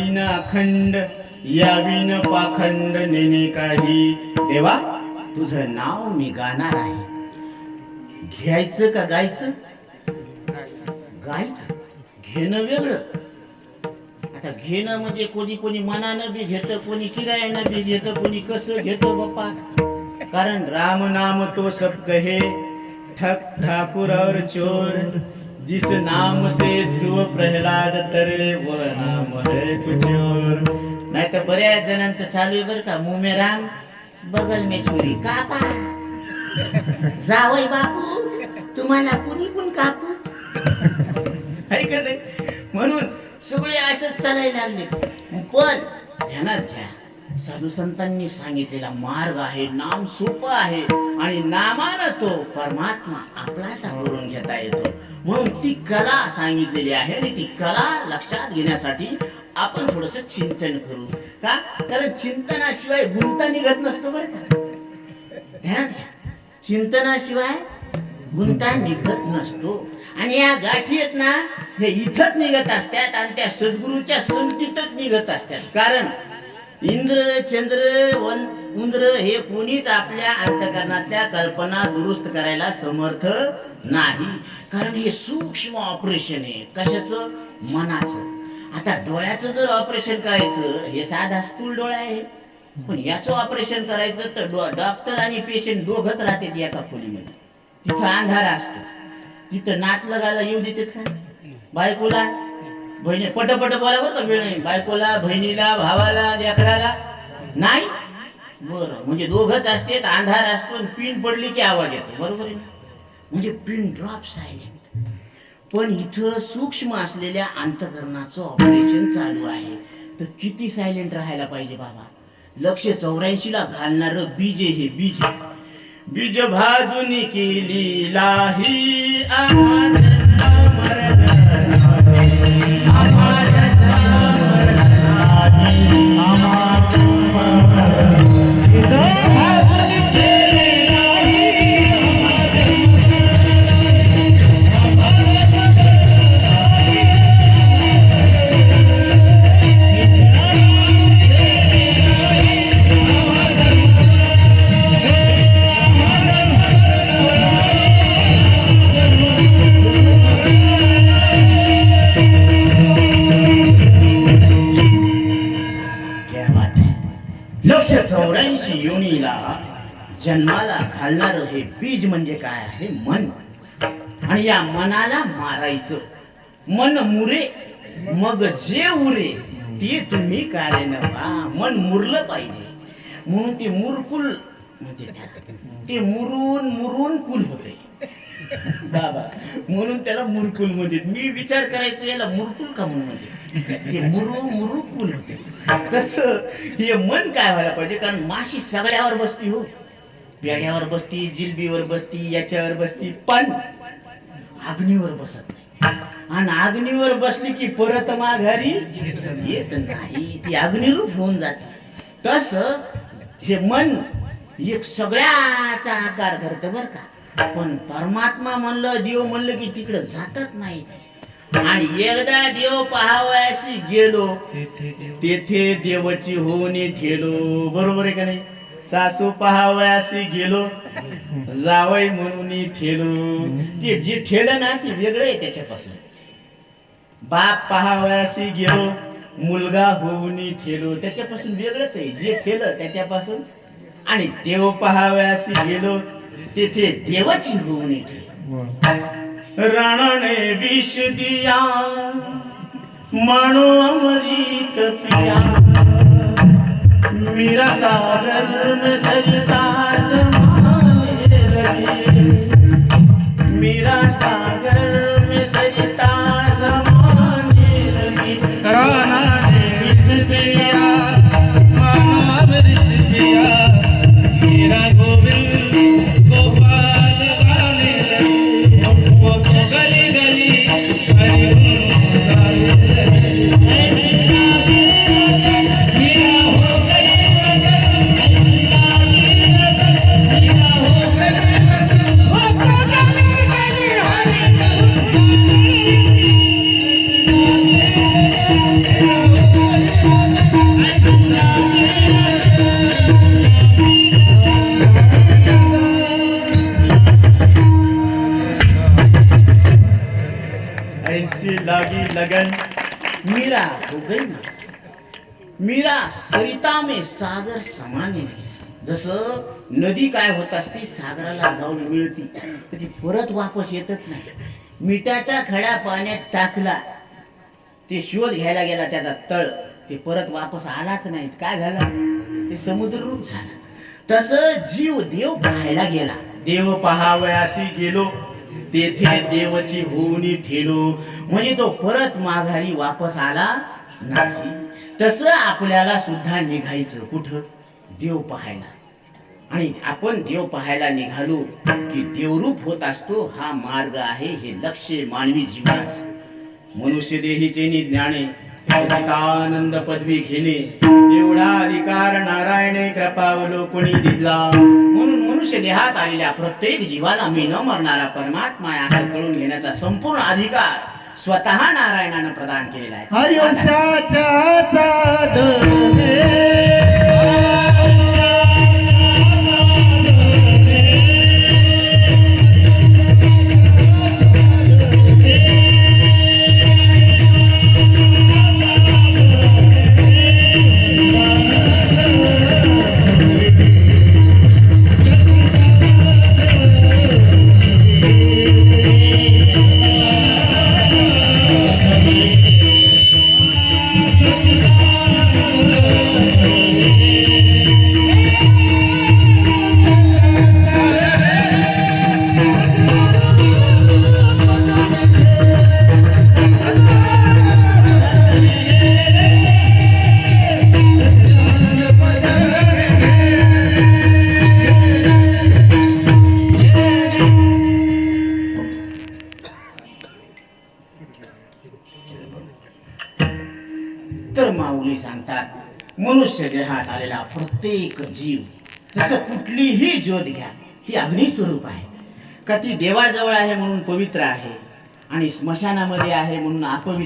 राहावीन अखंड यावीन पाखंड नेने काही देवा तुझं नाव मी गाणार आहे. घ्यायचं का गायचं? गायचं. घेणं वेगळं. आता घेणं म्हणजे कोणी कोणी मनानं बी घेतं, कोणी किरायानं बी घेतं, कोणी कसं घेतं बाप्पा. कारण राम नाम तो सब कहे ठक ठाकुर और चोर, जिस नाम से ध्रुव प्रहलाद तरे वह नाम है कुछ और. नाही तर बऱ्याच जणांचं चालू आहे बरं का, मुंह में राम बगल में छोरी. काका जावई बापू तुम्हाला कुणी पण काकू आहे का नाही. म्हणून सगळे असंच चालायला लागले. पण ध्यानात घ्या, साधू संतांनी सांगितलेला मार्ग आहे, नाम सोपं आहे आणि नामानं तो परमात्मा आपलासा करून घेता येतो. म्हणून ती कला सांगितलेली आहे आणि ती कला लक्षात घेण्यासाठी आपण थोडस चिंतन करू. का? कारण चिंतनाशिवाय गुंता निघत नसतो बरं का. ध्यानात घ्या, चिंतनाशिवाय गुंता निघत नसतो. आणि या गाठी आहेत ना, हे इथंच निघत असतात आणि त्या सद्गुरूच्या संगतीतच निघत असतात. कारण इंद्र चंद्र उंद्र हे कोणीच आपल्या अंतःकरणातल्या कल्पना दुरुस्त करायला समर्थ नाही. कारण हे सूक्ष्म ऑपरेशन आहे. कशाचं? मनाचं. आता डोळ्याचं जर ऑपरेशन करायचं, हे साधा स्थूल डोळा आहे, पण याचं ऑपरेशन करायचं तर डॉक्टर आणि पेशंट दोघच राहतात एका खोलीमध्ये. तिथं अंधार असतो, तिथं नात लगायला येऊ देतात का? बायकोला बहिणी पटपट बोला बरं का, वेळ नाही. बायकोला, बहिणीला, भावाला, लेकराला नाही. बरं, म्हणजे दोघच असते, अंधार असतो, पिन पडली की आवाज येतो. बरोबर आहे ना? म्हणजे पिन ड्रॉप सायलेंट. पण इथं सूक्ष्म असलेल्या अंतःकरणाचं ऑपरेशन चालू आहे, तर किती सायलेंट राहायला पाहिजे बाबा. 184 ला घालणार बीज हे बीज. बीज भाजून केली लाही योनीला जन्माला घालणार हे बीज म्हणजे काय आहे? मन. आणि या मनाला मारायचं. मन मुरे मग जे उरे ते तुम्ही कार्यानं पहा. मन मुरलं पाहिजे. म्हणून ते मुरकुल म्हणजे ते मुरून मुरून कुल होते बाबा. म्हणून त्याला मुरकुल मध्ये मी विचार करायचो याला मुरकुल का म्हणून म्हणते. ते मुरू मुरू कुल होते. तसं हे मन काय व्हायला पाहिजे. कारण माशी सगळ्यावर बसती हो, पेड्यावर बसती, जिलबीवर बसती, याच्यावर बसती, पण अग्नीवर बसत नाही. आणि अग्नीवर बसली की परत माघारी येत नाही, ती अग्निरूप होऊन जाते. तसं हे मन एक सगळ्याचा आकार करतं बर का. पण परमात्मा म्हणलं, देव म्हणलं की तिकडं जातच नाही. आणि एकदा देव पाहावयाशी गेलो तेथे देवाची होणे ठेलो. बरोबर आहे का नाही? सासू पाहावयाशी गेलो जावई म्हणून ठेलो. ते जे ठेलं ना ते वेगळं आहे त्याच्यापासून. बाप पाहावयाशी गेलो मुलगा होऊन ठेलो, त्याच्यापासून वेगळंच आहे जे ठेलं त्याच्यापासून. आणि देव पाहावयाशी गेलो तेथे देवाची होऊन ठेलो. रणने विष दिया मनो अमृत पिया, मीरा सागर में सजता समाने लगी. मीरा सागर में सजता समाने लगी. रणने विष दिया मनो अमृत पिया, मीरा गोविंद गोपाल गाने लगी. गली गली हो गई ना. मीरा सरिता में सागर समाने नाही. जसं नदी काय होत असते, सागराला जाऊन मिळती, तर ती परत वापस येतच नाही. मिठाचा खडा पाण्यात टाकला, ते शोध घ्यायला गेला त्याचा तळ, ते परत वापस आलाच नाही. काय झालं, ते समुद्र रूप झालं. तसं जीव देव पाहायला गेला. देव पहावयासी गेलो, तेथे देवची होऊनी ठेलो. म्हणजे तो परत माघारी वापस आला नाही. तसं आपल्याला सुद्धा निघायचं कुठं, देव पाहायला. आणि आपण देव पाहायला निघालो की देवरूप होत असतो. हा मार्ग आहे, हे लक्ष मानवी जीवनाचं. मनुष्य देहीचे ज्ञाने सच्चिदानंद पदवी घेणे, एवढा अधिकार नारायणे कृपावलोकनी दिला. म्हणून मनुष्य देहात आलेल्या प्रत्येक जीवाला मी न मरणारा परमात्मा आहे असं कळून घेण्याचा संपूर्ण अधिकार स्वतः नारायणानं प्रदान केलेला आहे. हरिवंशाच्या चादरे तर माऊली सांगतात, मनुष्य देहात आलेला प्रत्येक जीव जसं कुठलीही ज्योत घ्या, ही अग्नी स्वरूप आहे. का ती देवाजवळ आहे म्हणून पवित्र आहे, आणि स्मशानामध्ये आहे म्हणून अपवित्र.